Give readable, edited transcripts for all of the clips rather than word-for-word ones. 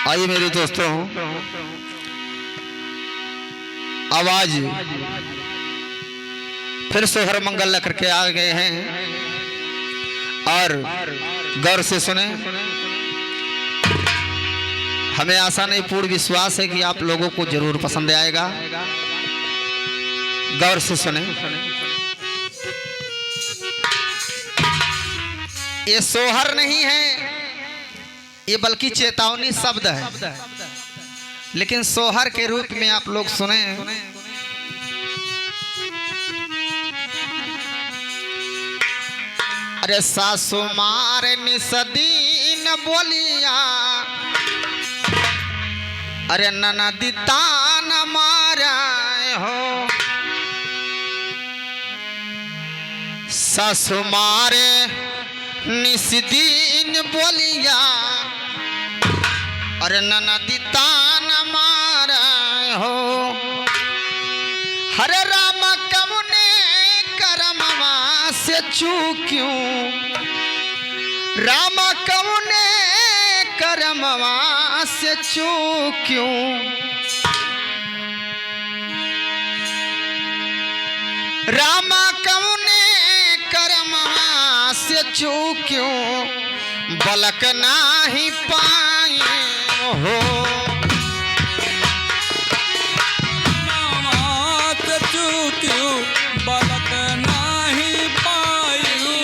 आइए मेरे दोस्तों, आवाज फिर सोहर मंगल लेकर के आ गए हैं और गौर से सुने। हमें आशा नहीं पूर्ण विश्वास है कि आप लोगों को जरूर पसंद आएगा। गौर से सुने। ये सोहर नहीं है, ये बल्कि चेतावनी शब्द है, लेकिन सोहर के रूप में आप लोग सुने। अरे सासु मारे निसदीन बोलिया, अरे ननदी तान मारा हो। सासु मारे निसदीन बोलिया, अरे ननदी तान मारा हो। हरे राम कमुने करमवा से चूक्यों, राम कमुने करमवा से चूक्यों। राम कमुने करमवा से चूक्यों, बलक नाही पाए हो। चूक्यों बलक नाही पायू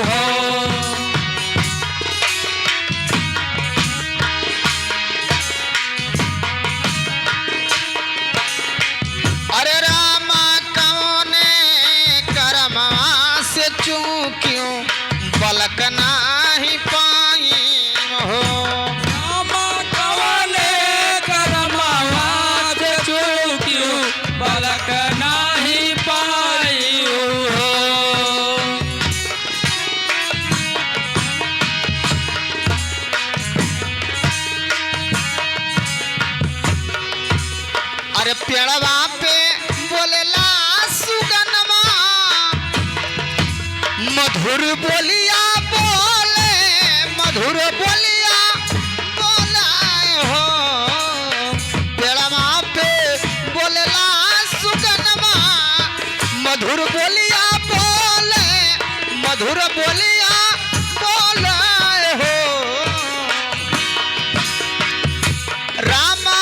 हो। अरे राम कौने करमवा से चूक्यों, बलक नाही पाई हो। राम कवने करमवा से चूक्यों, बलक नाही पायू हो। अरे पेड़वा पे बोलेला सुगनमा, मधुर बोलिया बोले, मधुर बोलिया बोलाए हो। पेड़वा पे बोलेला सुगनमा, मधुर बोलिया बोले, मधुर बोलिया बोलाए हो। रामा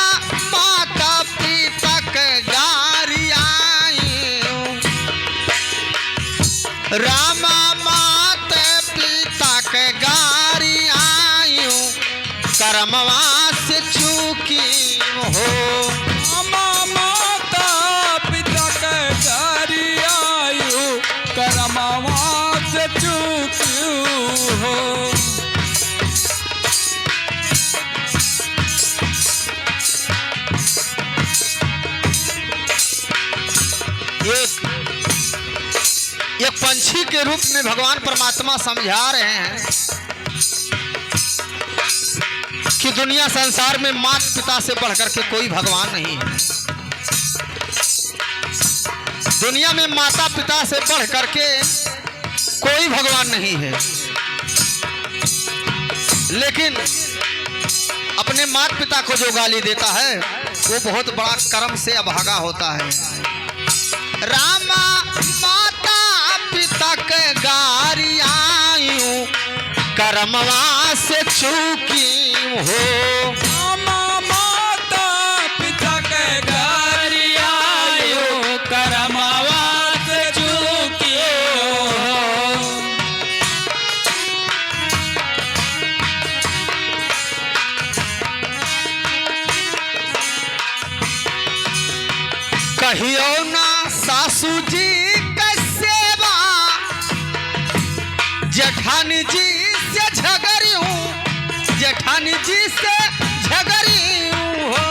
माता पिता के गारी आयु, रामा माता पिता के गारी आयु, करमवा से चूकी हो। माता पिता के गारी आयु, करमवा से चूक्यों हो। एक पंछी के रूप में भगवान परमात्मा समझा रहे हैं कि दुनिया संसार में माता पिता से बढ़कर के कोई भगवान नहीं है। दुनिया में माता पिता से बढ़ करके कोई भगवान नहीं है, लेकिन अपने माता पिता को जो गाली देता है वो बहुत बड़ा कर्म से अभागा होता है। रामा माता पिता के गारी आयु, करमवा से चूकी हो। माता पिता के गारी आयु, करमवा से चूक्यों हो। कहियो ना सासू जी के सेवा, जेठानी जी से झगड़ियों, जेठानी जी से झगड़ियों हो।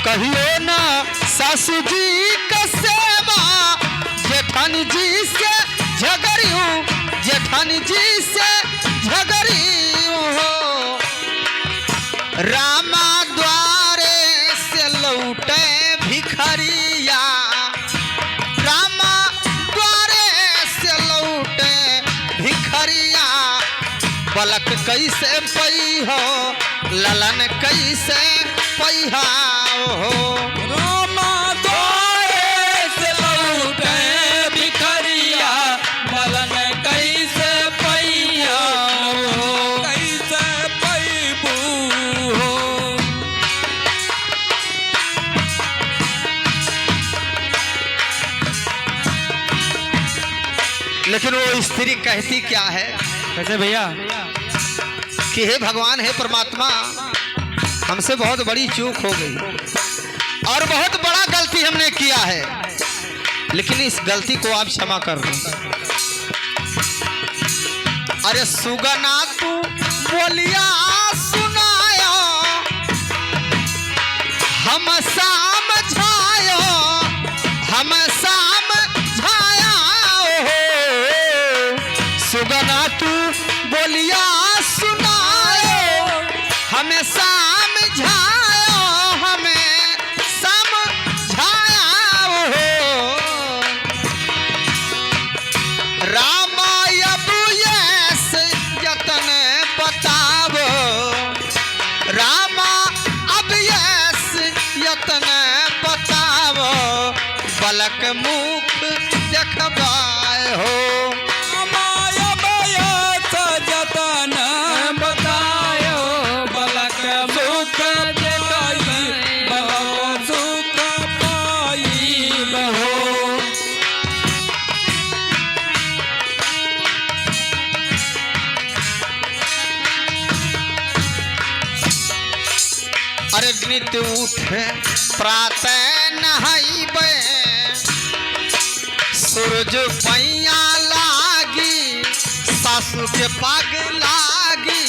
कहियो ना सासू जी के सेवा, जेठानी जी से झगड़ियों, जेठानी जी से झगड़ियों हो। रामा द्वारे से लौटे भिखरिया, रामा द्वारे से लौटे भिखरिया, पलक कैसे पई हो ललन कैसे पैहा हो रामा द्वारे से लौटे भिखरिया बलन कैसे पैया हो कैसे पैबू हो लेकिन वो स्त्री कहती क्या है कैसे भैया कि हे भगवान हे परमात्मा हमसे बहुत बड़ी चूक हो गई और बहुत बड़ा गलती हमने किया है, लेकिन इस गलती को आप क्षमा कर दो। अरे सुगना तू बोलिया सुनायो हम समझायो हम समझाया हो सुगना तू बोलिया सुनायो हमें समझायो हमें समझाया हो रामाय बुयस यतन बतावो रामा अब यस यतन बतावो बलक मुख देखबाए हो माया माया सजतन बतायो बलक सुख देखाई बलक सुख पाई बहो अरे नित उठ प्रातः नहाइबे सूरज पैया लागी सासु के पाग लागी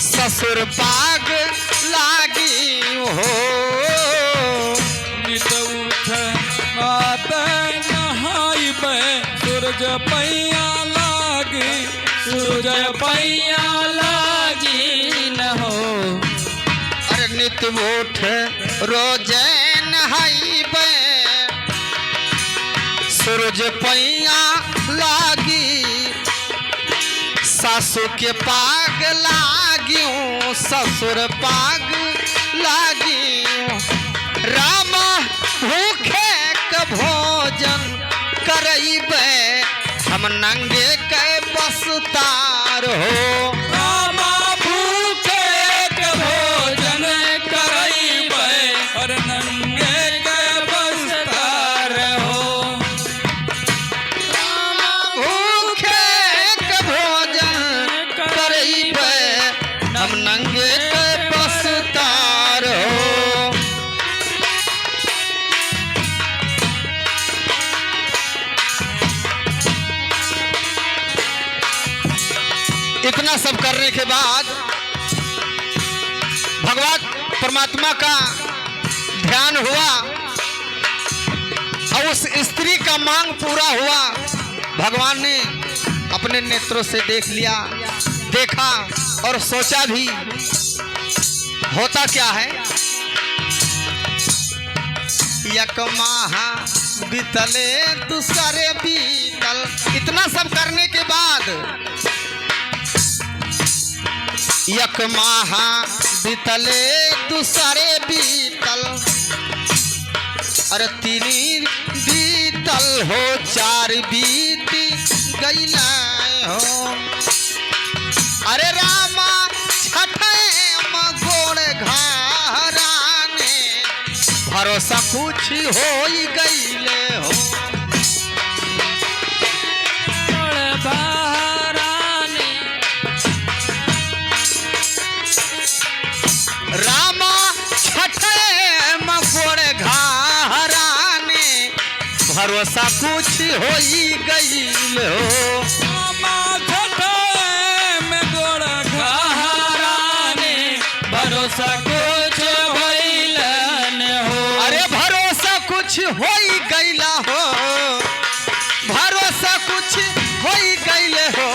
ससुर पाग लागी हो नित उठ रात नहाइबे सूरज पैया लागी सूरज पैया लागी न हो अरे नित उठ रोजे नहाइबे सूरज पैया लागी सासु के पाग लागियो ससुर पाग लागियो राम भूखे क भोजन करैबे हम नंगे के बसतार हो रामा भूखे के भोजन करैबे और नंगे के बस्तर हो भूखे के भोजन करैबे हम नंगे के बसतार हो इतना सब करने के बाद भगवान परमात्मा का ध्यान हुआ और उस स्त्री का मांग पूरा हुआ। भगवान ने अपने नेत्रों से देख लिया, देखा और सोचा भी होता क्या है। एक माह बीतले दूसरे बीतल, इतना सब करने के बाद एक माह बीतले दूसरे बीतल, अरे तीन बीतल हो चार बीत गईल हो। अरे रामा छठे गोड़ घराने भरोसा कुछ हो गईले हो। रामा छठे गोड़ घराने भरोसा कुछ हो गईल हो। रामा छठे में गोड़ घराने भरोसा कुछ भइलन हो। अरे भरोसा कुछ हो गईला हो, भरोसा कुछ हो गईले हो।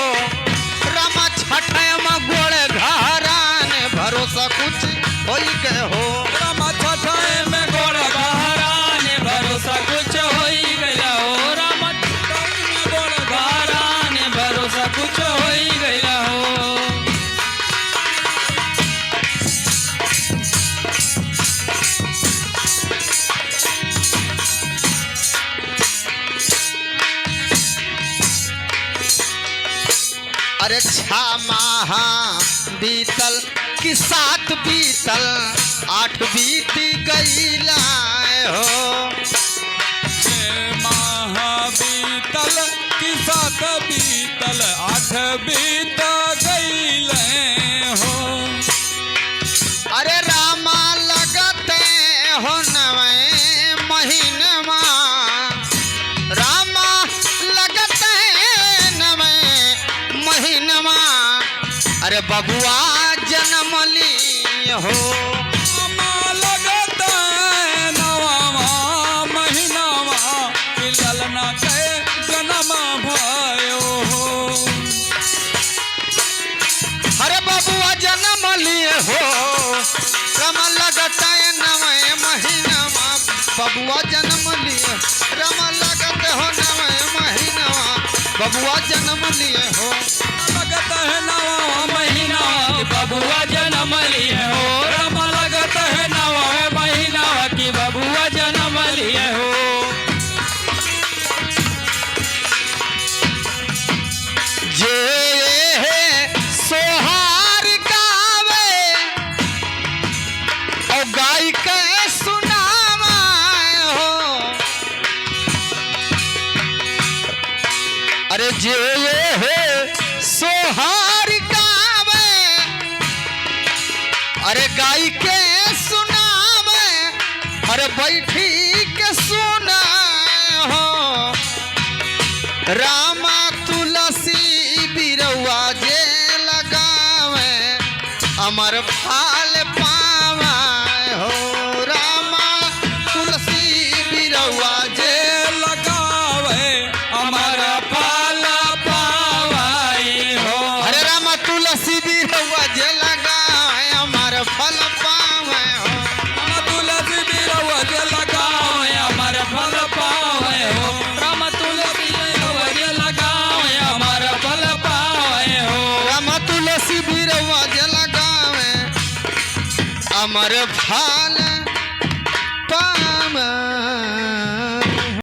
रामा छठे गोड़ घराने भरोसा कुछ हो गए हो। रामा छठे में गोड़ घराने भरोसा कुछ होई गया हो। रामा छठे में गोड़ घराने भरोसा कुछ होई गया हो। 6 माह बीतल कि 7 बीतल 8 बीत गईला हो। माह बीतल कि 7 बीतल 8 बीत गईले हो। अरे रामा लगते हो 9वें महीनमा, रामा लगते 9वें महीनमा, अरे बबुआ जन्म ली हो। रामा लगते 9वां महीनावा कि ललना के जन्म भयो हो। अरे बबुआ जन्म लिए हो, रम लगता है 9वें महीनामा, बबुआ जन्म लिए, रम लगते हो 9वें महीनामा, बबुआ जन्म लिए हो। लगत है 9वां महीना कि बबुआ जन्म लिए हो। राम लगत है 9वां महीना कि बबुआ जन्म लिए हो। जे सोहार गावे और गाय के सुनावा हो। अरे जे सोहार गावे, अरे गाय के सुनावे, अरे बैठी के सुना हो। रामा तुलसी बिरवा जे लगावे, अमर फल पावा हो। रामा तुलसी बिरवा जे, लगावे अमर फल पावाई हो। अरे रामा तुलसी बिरवा जे लगावे, अमर फल पावे हो। राम तुलसी बिरवा जे लगावे अमर फल पावे हो। राम तुलसी बिरवा जे लगावे अमर फल पावे हो। रामा तुलसी बिरवा जे लगावे, अमर फल